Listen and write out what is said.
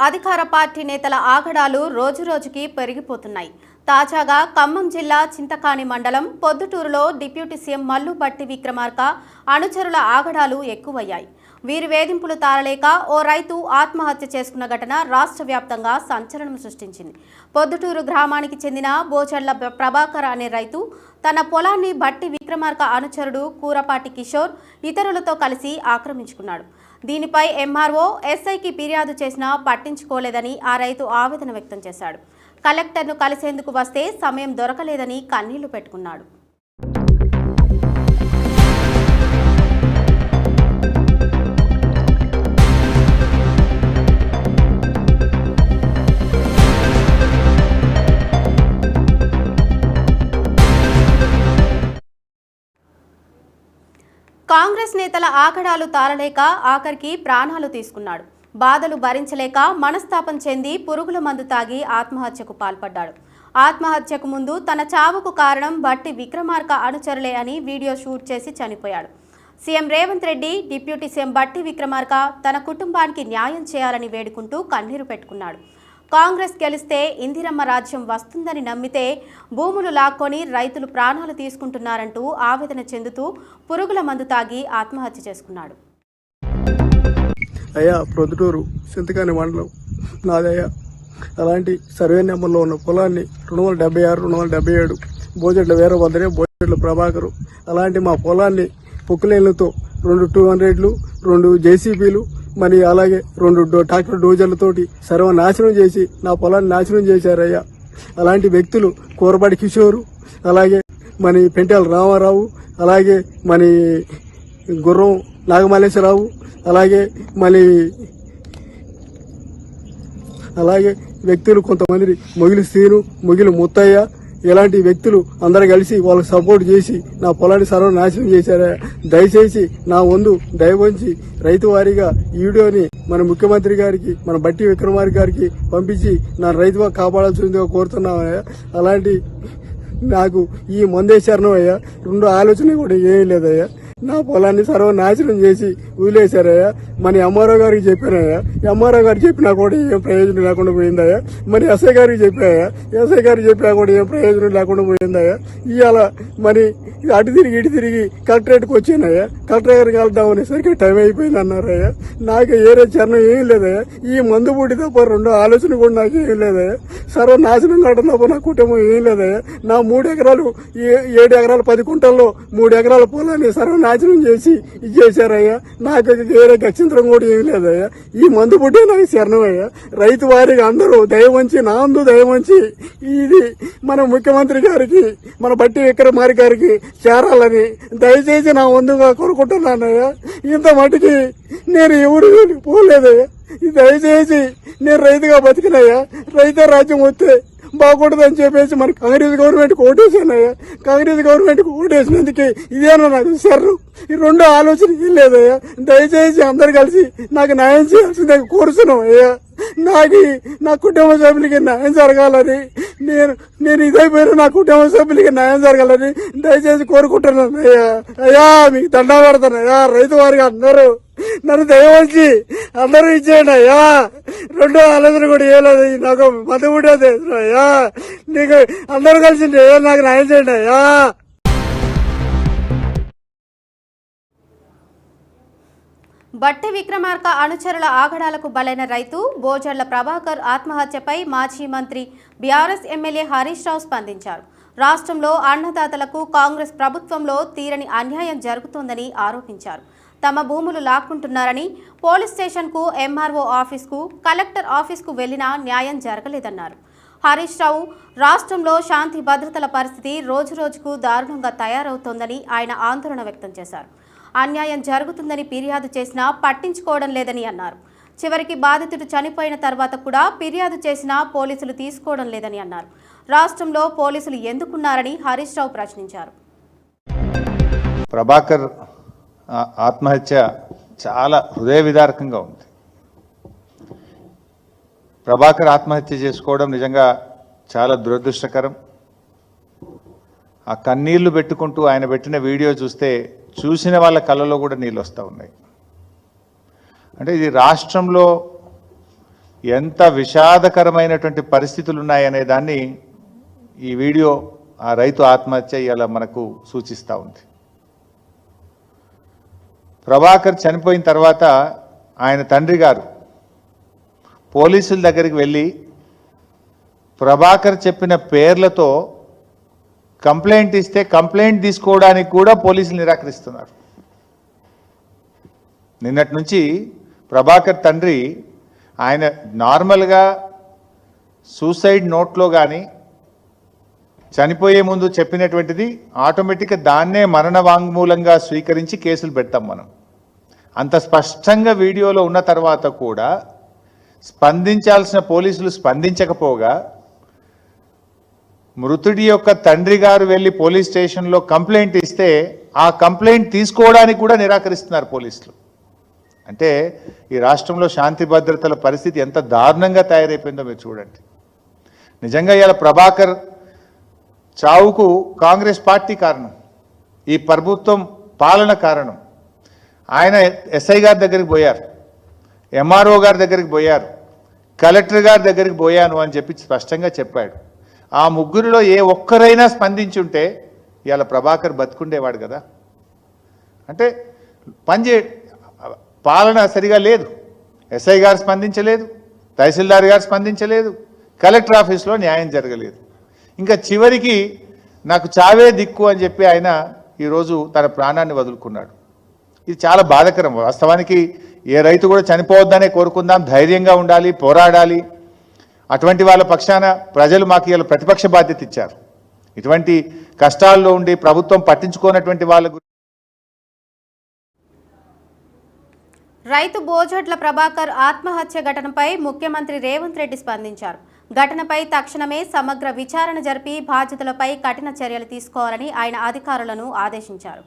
అధికార పార్టీ నేతల ఆగడాలు రోజురోజుకి పెరిగిపోతున్నాయి. తాజాగా ఖమ్మం జిల్లా చింతకాని మండలం పొద్దుటూరులో డిప్యూటీ సీఎం మల్లు భట్టి విక్రమార్క అనుచరుల ఆగడాలు ఎక్కువయ్యాయి. వీరి వేధింపులు తాళలేక ఓ రైతు ఆత్మహత్య చేసుకున్న ఘటన రాష్ట్ర వ్యాప్తంగా సంచలనం సృష్టించింది. పొద్దుటూరు గ్రామానికి చెందిన బోచర్ల ప్రభాకర్ అనే రైతు తన పొలాన్ని భట్టి విక్రమార్క అనుచరుడు కూరపాటి కిషోర్ ఇతరులతో కలిసి ఆక్రమించుకున్నాడు. దీనిపై ఎంఆర్ఓ ఎస్ఐకి ఫిర్యాదు చేసినా పట్టించుకోలేదని ఆ రైతు ఆవేదన వ్యక్తం చేశాడు. కలెక్టర్ను కలిసేందుకు వస్తే సమయం దొరకలేదని కన్నీళ్లు పెట్టుకున్నాడు. కాంగ్రెస్ నేతల ఆగడాలు తాళలేక ఆఖరికి ప్రాణాలు తీసుకున్నాడు. బాధలు భరించలేక మనస్తాపం చెంది పురుగుల మందు తాగి ఆత్మహత్యకు పాల్పడ్డాడు. ఆత్మహత్యకు ముందు తన చావుకు కారణం భట్టి విక్రమార్క అనుచరులే అని వీడియో షూట్ చేసి చనిపోయాడు. CM Revanth Reddy deputy CM Bhatti Vikramarka తన కుటుంబానికి న్యాయం చేయాలని వేడుకుంటూ కన్నీరు పెట్టుకున్నాడు. కాంగ్రెస్ గెలిస్తే ఇందిరమ్మ రాజ్యం వస్తుందని నమ్మితే భూములు లాక్కొని రైతులు ప్రాణాలు తీసుకుంటున్నారంటూ ఆవేదన చెందుతూ పురుగుల మందు తాగి ఆత్మహత్య చేసుకున్నాడు. అయ్యా, ప్రొద్దుటూరు చింతకాని మండలం నాదయ్యా. అలాంటి సర్వే నెంబర్లో ఉన్న పొలాన్ని 276, 277 బోజెట్ల వీరభద్రే, బోజెట్ల ప్రభాకరు. అలాంటి మా పొలాన్ని పొక్కులేళ్లతో 2 200లు, 2 జేసీబీలు, మరి అలాగే 2 ట్రాక్టర్ డోజర్లతోటి సర్వనాశనం చేసి నా పొలాన్ని నాశనం చేశారయ్యా. అలాంటి వ్యక్తులు కూరపాటి కిషోరు, అలాగే మన పెంటాల రామారావు, అలాగే మన గుర్రం నాగమల్లేశ్వరరావు, అలాగే వ్యక్తులు కొంతమంది మొగిలి శ్రీను, మొగిలి ముత్తయ్య, ఇలాంటి వ్యక్తులు అందరూ కలిసి వాళ్ళకి సపోర్ట్ చేసి నా పొలాన్ని సర్వనాశనం చేశారా. దయచేసి నా వంతు దయవంచి రైతు వారీగా ఈ వీడియోని మన ముఖ్యమంత్రి గారికి, మన భట్టి విక్రమార్క గారికి పంపించి నా రైతుగా కాపాడాల్సిందిగా కోరుతున్నామయ్యా. అలాంటి నాకు ఈ మందేశారణం అయ్యా, 2 ఆలోచన కూడా ఏమీ లేదయ్యా. నా పొలాన్ని సర్వనాశనం చేసి వదిలేశారయ్యా. మన ఎంఆర్ఓ గారికి చెప్పానయ్యా, ఎంఆర్ఓ గారు చెప్పినా కూడా ఏం ప్రయోజనం లేకుండా పోయిందయ్యా. మరి ఎస్ఐ గారికి చెప్పాయా, ఎస్ఐ గారికి చెప్పినా కూడా ఏం ప్రయోజనం లేకుండా పోయిందయ్యా. ఇవాళ మరి అటు తిరిగి ఇటు తిరిగి కలెక్టరేట్కి వచ్చినాయా. కలెక్టర్ గారికి వెళ్దాం అనేసరికి టైం అయిపోయింది అన్నారయ్యా. నాకు ఏరే చరణం ఏం లేదయ్యా. ఈ మందు పుట్టి తప్ప 2 ఆలోచన కూడా నాకు ఏం లేదయ్యా. సర్వనాశనం కావడం తప్ప నా కుటుంబం ఏం లేదయ్యా. నా 3 ఎకరాలు 7 ఎకరాలు 10 కుంటల్లో 3 ఎకరాల పొలాన్ని సర్వనాశనం చేసి ఇచ్చేశారయ్యా. నాకు వేరే గచ్చింతరం కూడా ఏమి లేదయ్యా. ఈ మందు పుట్టే నాకు శరణమయ్యా. రైతు వారికి అందరూ దయవంచి, నా అందు దయవంచి ఇది మన ముఖ్యమంత్రి గారికి, మన భట్టి విక్రమార్క గారికి చేరాలని దయచేసి నా వంతుగా కోరుకుంటున్నానయ్యా. ఇంత మటుకి నేను ఎవరు పోలేదయ్యా. దయచేసి నేను రైతుగా బతికినయ్యా. రైతే రాజ్యం వస్తే బాగుంటుందని చెప్పేసి మన కాంగ్రెస్ గవర్నమెంట్ ఓటేసానయ్యా. కాంగ్రెస్ గవర్నమెంట్ ఓటేసినందుకే ఇదేనా నాకు శరణం. ఈ 2 ఆలోచన ఏం లేదయ్యా. దయచేసి అందరు కలిసి నాకు న్యాయం చేయాల్సిందే కోరుతున్నాం అయ్యా. నా కుటుంబ సభ్యులకి న్యాయం జరగాలని, నేను ఇదైపోయినా నా కుటుంబ సభ్యులకి న్యాయం జరగాలని దయచేసి కోరుకుంటున్నాను అయ్యా. అయ్యా, మీకు దండం పెడతాను అయ్యా. రైతు వారికి అందరూ నన్ను దయవచ్చి అందరూ ఇచ్చేయండి అయ్యా. 2 ఆలోచన కూడా ఏలేదు. నాకు మత ఉండేది అయ్యా. నీకు అందరూ కలిసి నాకు న్యాయం చేయండి అయ్యా. భట్టి విక్రమార్క అనుచరుల ఆగడాలకు బలైన రైతు బోజర్ల ప్రభాకర్ ఆత్మహత్యపై మాజీ మంత్రి బీఆర్ఎస్ ఎమ్మెల్యే హరీష్ రావు స్పందించారు. రాష్ట్రంలో అన్నదాతలకు కాంగ్రెస్ ప్రభుత్వంలో తీరని అన్యాయం జరుగుతోందని ఆరోపించారు. తమ భూములు లాక్కుంటున్నారని, పోలీస్ స్టేషన్కు, ఎంఆర్ఓ ఆఫీస్కు, కలెక్టర్ ఆఫీస్కు వెళ్లినా న్యాయం జరగలేదన్నారు. హరీష్ రావు రాష్ట్రంలో శాంతి భద్రతల పరిస్థితి రోజురోజుకు దారుణంగా తయారవుతోందని ఆయన ఆందోళన వ్యక్తం చేశారు. అన్యాయం జరుగుతుందని ఫిర్యాదు చేసినా పట్టించుకోవడం లేదని అన్నారు. చివరికి బాధితుడు చనిపోయిన తర్వాత కూడా ఫిర్యాదు చేసినా పోలీసులు తీసుకోవడం లేదని అన్నారు. రాష్ట్రంలో పోలీసులు ఎందుకున్నారని హరీష్ రావు ప్రశ్నించారు. ప్రభాకర్ ఆత్మహత్య చాలా హృదయ విదారకంగా ఉంది. ప్రభాకర్ ఆత్మహత్య చేసుకోవడం నిజంగా చాలా దురదృష్టకరం. ఆ కన్నీళ్లు పెట్టుకుంటూ ఆయన పెట్టిన వీడియో చూసిన వాళ్ళ కళ్ళలో కూడా నీళ్ళు వస్తూ ఉన్నాయి. అంటే ఇది రాష్ట్రంలో ఎంత విషాదకరమైనటువంటి పరిస్థితులు ఉన్నాయనే దాన్ని ఈ వీడియో ఆ రైతు ఆత్మహత్య ఇలా మనకు సూచిస్తూ ఉంది. ప్రభాకర్ చనిపోయిన తర్వాత ఆయన తండ్రి గారు పోలీసుల దగ్గరికి వెళ్ళి ప్రభాకర్ చెప్పిన పేర్లతో కంప్లైంట్ ఇస్తే కంప్లైంట్ తీసుకోవడానికి కూడా పోలీసులు నిరాకరిస్తున్నారు. నిన్నటి నుంచి ప్రభాకర్ తండ్రి ఆయన నార్మల్గా సూసైడ్ నోట్లో కానీ చనిపోయే ముందు చెప్పినటువంటిది ఆటోమేటిక్గా దాన్నే మరణ వాంగ్మూలంగా స్వీకరించి కేసులు పెడతాం మనం. అంత స్పష్టంగా వీడియోలో ఉన్న తర్వాత కూడా స్పందించాల్సిన పోలీసులు స్పందించకపోగా మృతుడి యొక్క తండ్రి గారు వెళ్ళి పోలీస్ స్టేషన్లో కంప్లైంట్ ఇస్తే ఆ కంప్లైంట్ తీసుకోవడానికి కూడా నిరాకరిస్తున్నారు పోలీసులు. అంటే ఈ రాష్ట్రంలో శాంతి భద్రతల పరిస్థితి ఎంత దారుణంగా తయారైపోయిందో మీరు చూడండి. నిజంగా ఇలా ప్రభాకర్ చావుకు కాంగ్రెస్ పార్టీ కారణం, ఈ ప్రభుత్వం పాలన కారణం. ఆయన ఎస్ఐ గారి దగ్గరికి పోయారు, ఎంఆర్ఓ గారి దగ్గరికి పోయారు, కలెక్టర్ గారి దగ్గరికి పోయాను అని చెప్పి స్పష్టంగా చెప్పాడు. ఆ ముగ్గురిలో ఏ ఒక్కరైనా స్పందించుంటే ఇవాళ ప్రభాకర్ బతుకుండేవాడు కదా. అంటే పాలన సరిగా లేదు. ఎస్ఐ గారు స్పందించలేదు, తహసీల్దార్ గారు స్పందించలేదు, కలెక్టర్ ఆఫీస్లో న్యాయం జరగలేదు. ఇంకా చివరికి నాకు చావే దిక్కు అని చెప్పి ఆయన ఈరోజు తన ప్రాణాన్ని వదులుకున్నాడు. ఇది చాలా బాధాకరం. వాస్తవానికి ఏ రైతు కూడా చనిపోవద్దనే కోరుకుందాం, ధైర్యంగా ఉండాలి, పోరాడాలి. అటువంటి వాళ్ళ పక్షాన ప్రజలు మాకు ఇలా ప్రతిపక్ష బాధ్యత ఇచ్చారు. ఇటువంటి కష్టాల్లో ఉండి ప్రభుత్వం పట్టించుకోనటువంటి వాళ్ళ రైతు బోజట్ల ప్రభాకర్ ఆత్మహత్య ఘటనపై ముఖ్యమంత్రి రేవంత్ రెడ్డి స్పందించారు. ఘటనపై తక్షణమే సమగ్ర విచారణ జరిపి బాధ్యులపై కఠిన చర్యలు తీసుకోవాలని ఆయన అధికారులను ఆదేశించారు.